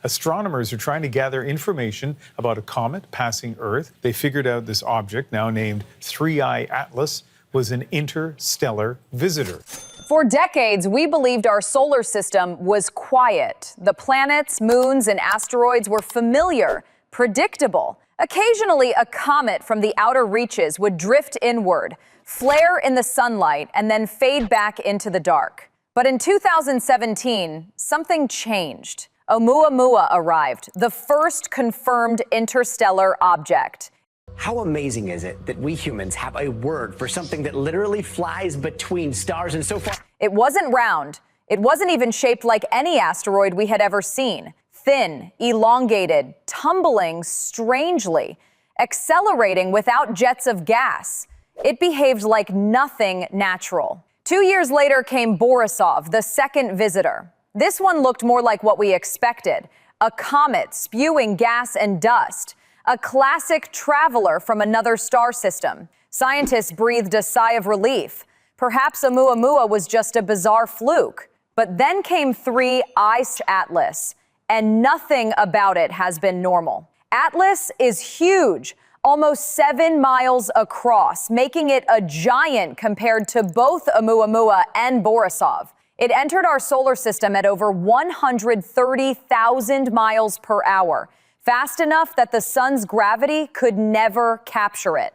Astronomers are trying to gather information about a comet passing Earth. They figured out this object, now named 3I Atlas, was an interstellar visitor. For decades, we believed our solar system was quiet. The planets, moons, and asteroids were familiar, predictable. Occasionally, a comet from the outer reaches would drift inward, flare in the sunlight, and then fade back into the dark. But in 2017, something changed. Oumuamua arrived, the first confirmed interstellar object. How amazing is it that we humans have a word for something that literally flies between stars and so far? It wasn't round. It wasn't even shaped like any asteroid we had ever seen. Thin, elongated, tumbling strangely, accelerating without jets of gas. It behaved like nothing natural. 2 years later came Borisov, the second visitor. This one looked more like what we expected, a comet spewing gas and dust, a classic traveler from another star system. Scientists breathed a sigh of relief. Perhaps Oumuamua was just a bizarre fluke. But then came 3I Atlas, and nothing about it has been normal. Atlas is huge, almost 7 miles across, making it a giant compared to both Oumuamua and Borisov. It entered our solar system at over 130,000 miles per hour, fast enough that the sun's gravity could never capture it.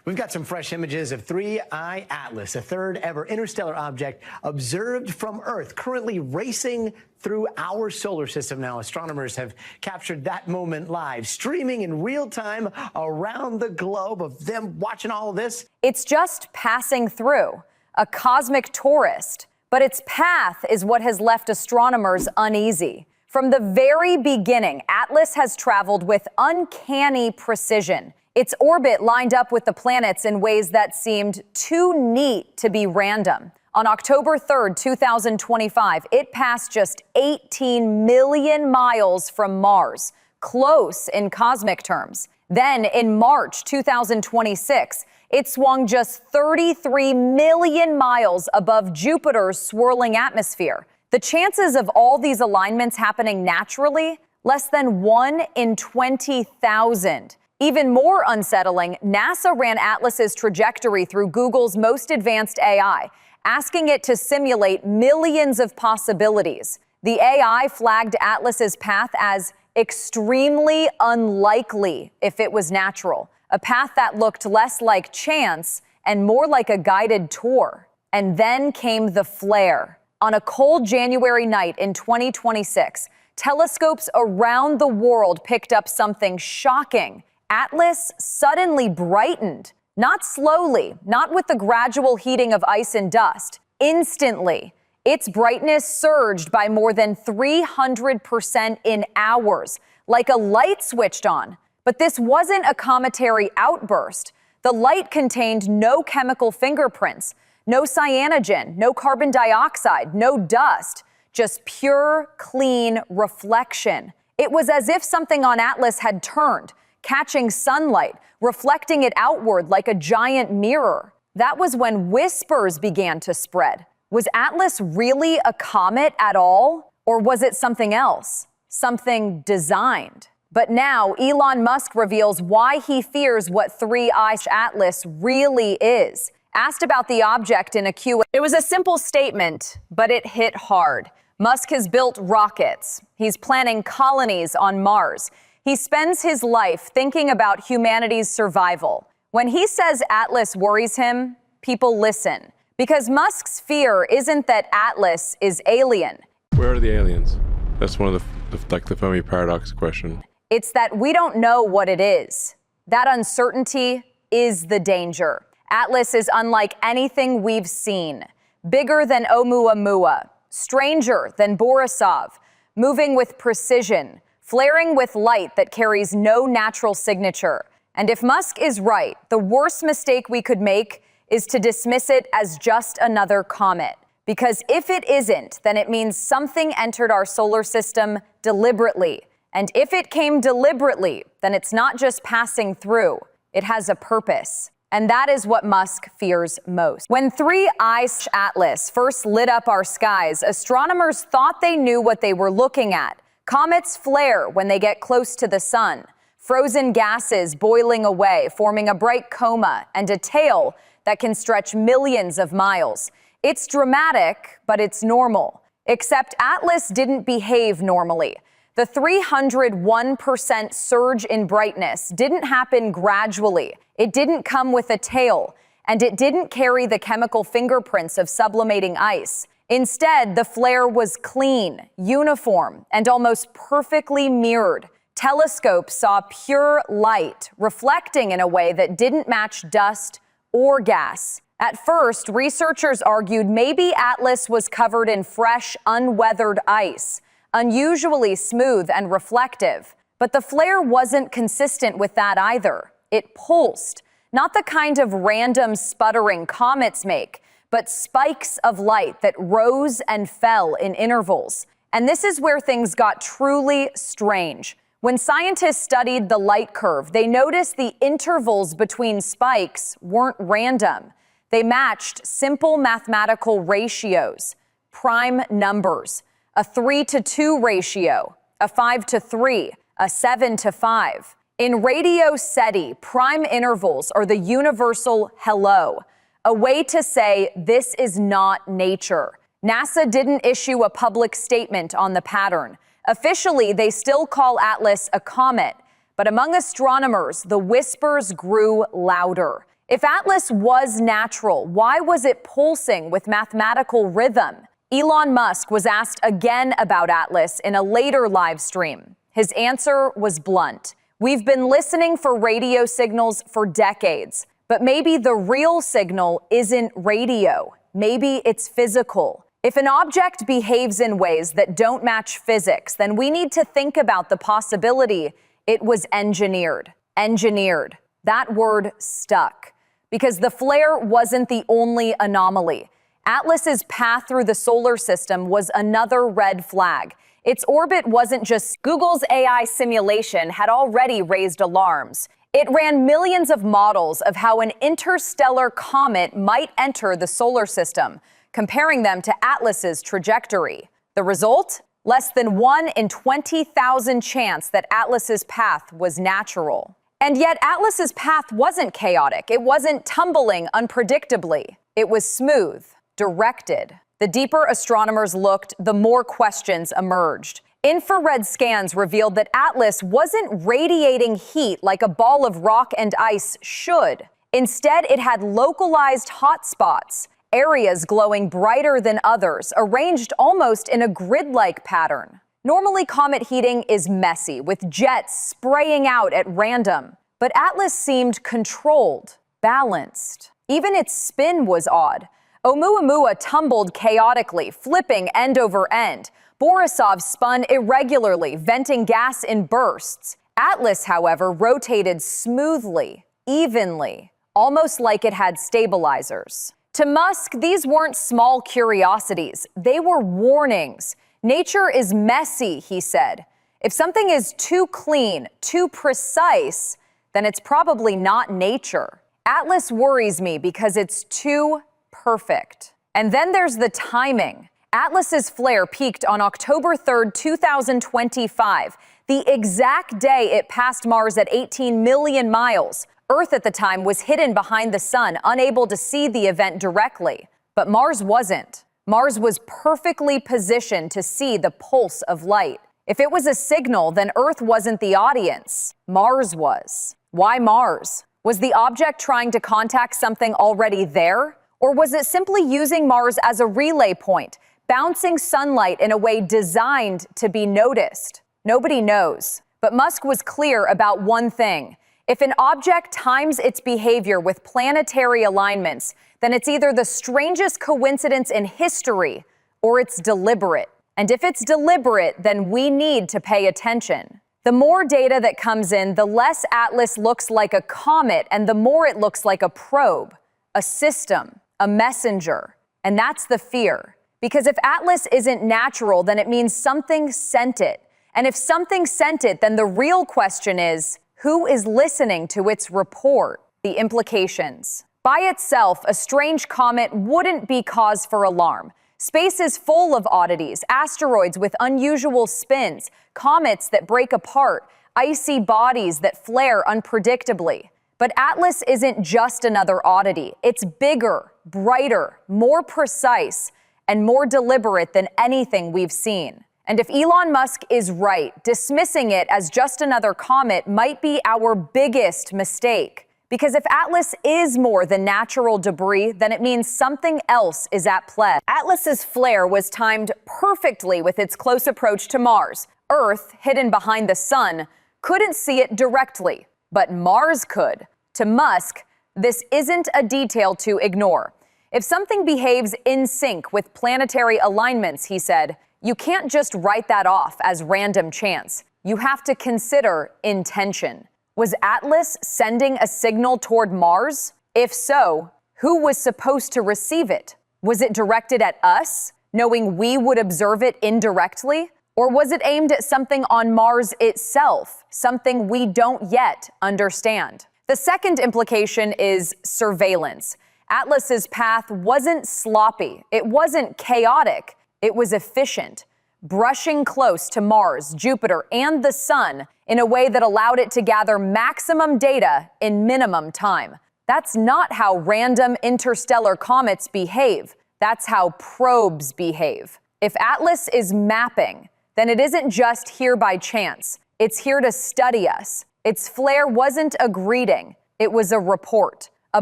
We've got some fresh images of 3I Atlas, a third ever interstellar object observed from Earth, currently racing through our solar system. Now, astronomers have captured that moment live, streaming in real time around the globe of them watching all of this. It's just passing through, a cosmic tourist. But its path is what has left astronomers uneasy. From the very beginning, Atlas has traveled with uncanny precision. Its orbit lined up with the planets in ways that seemed too neat to be random. On October 3rd, 2025, it passed just 18 million miles from Mars, close in cosmic terms. Then, in March 2026, it swung just 33 million miles above Jupiter's swirling atmosphere. The chances of all these alignments happening naturally? Less than 1 in 20,000. Even more unsettling, NASA ran Atlas's trajectory through Google's most advanced AI, asking it to simulate millions of possibilities. The AI flagged Atlas's path as extremely unlikely if it was natural. A path that looked less like chance and more like a guided tour. And then came the flare. On a cold January night in 2026, telescopes around the world picked up something shocking. Atlas suddenly brightened. Not slowly, not with the gradual heating of ice and dust. Instantly, its brightness surged by more than 300% in hours, like a light switched on. But this wasn't a cometary outburst. The light contained no chemical fingerprints, no cyanogen, no carbon dioxide, no dust, just pure, clean reflection. It was as if something on Atlas had turned, catching sunlight, reflecting it outward like a giant mirror. That was when whispers began to spread. Was Atlas really a comet at all? Or was it something else? Something designed? But now, Elon Musk reveals why he fears what 3I Atlas really is. Asked about the object in a Q&A, it was a simple statement, but it hit hard. Musk has built rockets. He's planning colonies on Mars. He spends his life thinking about humanity's survival. When he says Atlas worries him, people listen. Because Musk's fear isn't that Atlas is alien. Where are the aliens? That's one of the Fermi paradox question. It's that we don't know what it is. That uncertainty is the danger. Atlas is unlike anything we've seen. Bigger than Oumuamua, stranger than Borisov, moving with precision, flaring with light that carries no natural signature. And if Musk is right, the worst mistake we could make is to dismiss it as just another comet. Because if it isn't, then it means something entered our solar system deliberately. And if it came deliberately, then it's not just passing through. It has a purpose. And that is what Musk fears most. When 3I Atlas first lit up our skies, astronomers thought they knew what they were looking at. Comets flare when they get close to the sun, frozen gases boiling away, forming a bright coma and a tail that can stretch millions of miles. It's dramatic, but it's normal. Except Atlas didn't behave normally. The 301% surge in brightness didn't happen gradually. It didn't come with a tail, and it didn't carry the chemical fingerprints of sublimating ice. Instead, the flare was clean, uniform, and almost perfectly mirrored. Telescopes saw pure light, reflecting in a way that didn't match dust or gas. At first, researchers argued maybe Atlas was covered in fresh, unweathered ice, unusually smooth and reflective. But the flare wasn't consistent with that either. It pulsed, not the kind of random sputtering comets make, but spikes of light that rose and fell in intervals. And this is where things got truly strange. When scientists studied the light curve, they noticed the intervals between spikes weren't random. They matched simple mathematical ratios, prime numbers, a 3-to-2 ratio, a 5-to-3, a 7-to-5. In radio SETI, prime intervals are the universal hello, a way to say this is not nature. NASA didn't issue a public statement on the pattern. Officially, they still call Atlas a comet, but among astronomers, the whispers grew louder. If Atlas was natural, why was it pulsing with mathematical rhythm? Elon Musk was asked again about Atlas in a later live stream. His answer was blunt. We've been listening for radio signals for decades, but maybe the real signal isn't radio. Maybe it's physical. If an object behaves in ways that don't match physics, then we need to think about the possibility it was engineered. Engineered. That word stuck. Because the flare wasn't the only anomaly. Atlas's path through the solar system was another red flag. Its orbit wasn't just Google's AI simulation had already raised alarms. It ran millions of models of how an interstellar comet might enter the solar system, comparing them to Atlas's trajectory. The result? Less than 1 in 20,000 chance that Atlas's path was natural. And yet Atlas's path wasn't chaotic. It wasn't tumbling unpredictably. It was smooth, directed. The deeper astronomers looked, the more questions emerged. Infrared scans revealed that Atlas wasn't radiating heat like a ball of rock and ice should. Instead, it had localized hotspots, areas glowing brighter than others, arranged almost in a grid-like pattern. Normally, comet heating is messy, with jets spraying out at random. But Atlas seemed controlled, balanced. Even its spin was odd. Oumuamua tumbled chaotically, flipping end over end. Borisov spun irregularly, venting gas in bursts. Atlas, however, rotated smoothly, evenly, almost like it had stabilizers. To Musk, these weren't small curiosities. They were warnings. Nature is messy, he said. If something is too clean, too precise, then it's probably not nature. Atlas worries me because it's too perfect. And then there's the timing. Atlas's flare peaked on October 3rd, 2025, the exact day it passed Mars at 18 million miles. Earth at the time was hidden behind the sun, unable to see the event directly. But Mars wasn't. Mars was perfectly positioned to see the pulse of light. If it was a signal, then Earth wasn't the audience. Mars was. Why Mars? Was the object trying to contact something already there? Or was it simply using Mars as a relay point, bouncing sunlight in a way designed to be noticed? Nobody knows. But Musk was clear about one thing. If an object times its behavior with planetary alignments, then it's either the strangest coincidence in history or it's deliberate. And if it's deliberate, then we need to pay attention. The more data that comes in, the less Atlas looks like a comet and the more it looks like a probe, a system, a messenger. And that's the fear. Because if Atlas isn't natural, then it means something sent it. And if something sent it, then the real question is, who is listening to its report? The implications. By itself, a strange comet wouldn't be cause for alarm. Space is full of oddities, asteroids with unusual spins, comets that break apart, icy bodies that flare unpredictably. But Atlas isn't just another oddity. It's bigger, brighter, more precise, and more deliberate than anything we've seen. And if Elon Musk is right, dismissing it as just another comet might be our biggest mistake. Because if Atlas is more than natural debris, then it means something else is at play. Atlas's flare was timed perfectly with its close approach to Mars. Earth, hidden behind the sun, couldn't see it directly, but Mars could. To Musk, this isn't a detail to ignore. If something behaves in sync with planetary alignments, he said, you can't just write that off as random chance. You have to consider intention. Was Atlas sending a signal toward Mars? If so, who was supposed to receive it? Was it directed at us, knowing we would observe it indirectly? Or was it aimed at something on Mars itself, something we don't yet understand? The second implication is surveillance. Atlas's path wasn't sloppy. It wasn't chaotic. It was efficient, brushing close to Mars, Jupiter, and the sun in a way that allowed it to gather maximum data in minimum time. That's not how random interstellar comets behave. That's how probes behave. If Atlas is mapping, then it isn't just here by chance. It's here to study us. Its flare wasn't a greeting. It was a report, a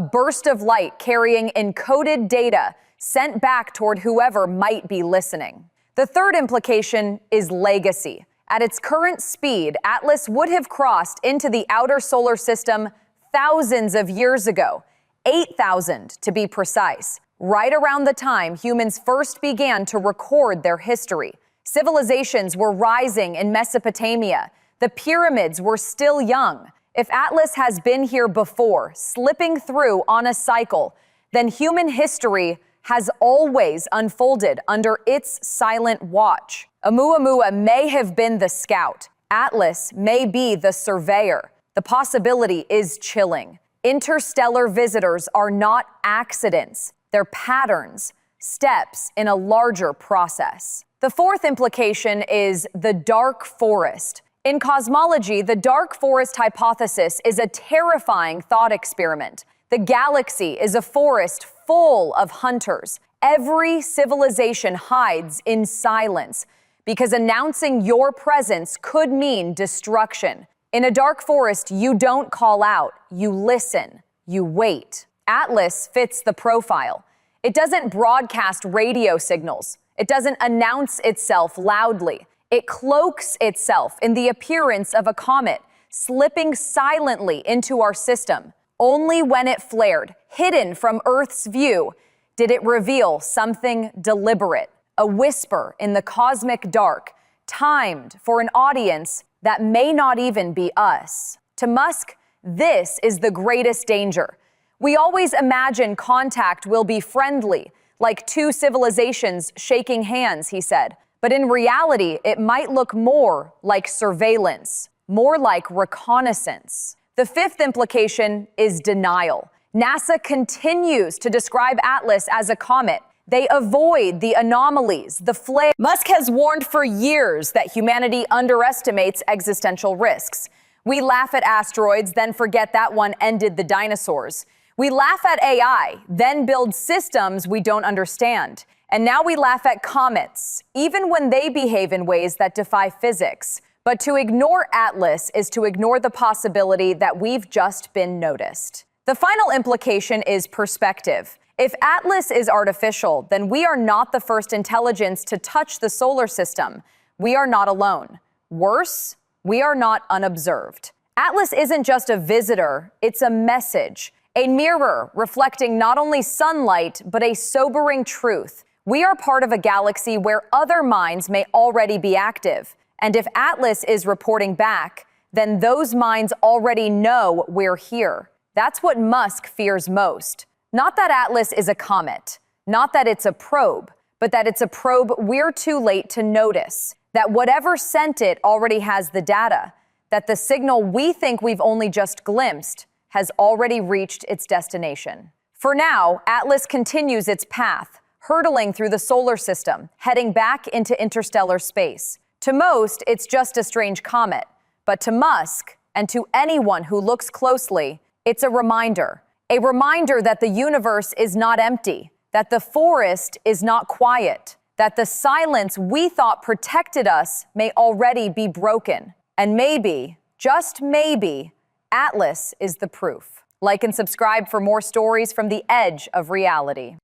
burst of light carrying encoded data sent back toward whoever might be listening. The third implication is legacy. At its current speed, Atlas would have crossed into the outer solar system thousands of years ago, 8,000 to be precise, right around the time humans first began to record their history. Civilizations were rising in Mesopotamia. The pyramids were still young. If Atlas has been here before, slipping through on a cycle, then human history has always unfolded under its silent watch. Oumuamua may have been the scout. Atlas may be the surveyor. The possibility is chilling. Interstellar visitors are not accidents. They're patterns, steps in a larger process. The fourth implication is the dark forest. In cosmology, the dark forest hypothesis is a terrifying thought experiment. The galaxy is a forest full of hunters. Every civilization hides in silence because announcing your presence could mean destruction. In a dark forest, you don't call out, you listen, you wait. Atlas fits the profile. It doesn't broadcast radio signals. It doesn't announce itself loudly. It cloaks itself in the appearance of a comet, slipping silently into our system. Only when it flared, hidden from Earth's view, did it reveal something deliberate, a whisper in the cosmic dark, timed for an audience that may not even be us. To Musk, this is the greatest danger. We always imagine contact will be friendly, like two civilizations shaking hands, he said. But in reality, it might look more like surveillance, more like reconnaissance. The fifth implication is denial. NASA continues to describe Atlas as a comet. They avoid the anomalies, the flare. Musk has warned for years that humanity underestimates existential risks. We laugh at asteroids, then forget that one ended the dinosaurs. We laugh at AI, then build systems we don't understand. And now we laugh at comets, even when they behave in ways that defy physics. But to ignore Atlas is to ignore the possibility that we've just been noticed. The final implication is perspective. If Atlas is artificial, then we are not the first intelligence to touch the solar system. We are not alone. Worse, we are not unobserved. Atlas isn't just a visitor, it's a message, a mirror reflecting not only sunlight, but a sobering truth. We are part of a galaxy where other minds may already be active. And if Atlas is reporting back, then those minds already know we're here. That's what Musk fears most. Not that Atlas is a comet, not that it's a probe, but that it's a probe we're too late to notice. That whatever sent it already has the data. That the signal we think we've only just glimpsed has already reached its destination. For now, Atlas continues its path, hurtling through the solar system, heading back into interstellar space. To most, it's just a strange comet. But to Musk, and to anyone who looks closely, it's a reminder that the universe is not empty, that the forest is not quiet, that the silence we thought protected us may already be broken. And maybe, just maybe, Atlas is the proof. Like and subscribe for more stories from the edge of reality.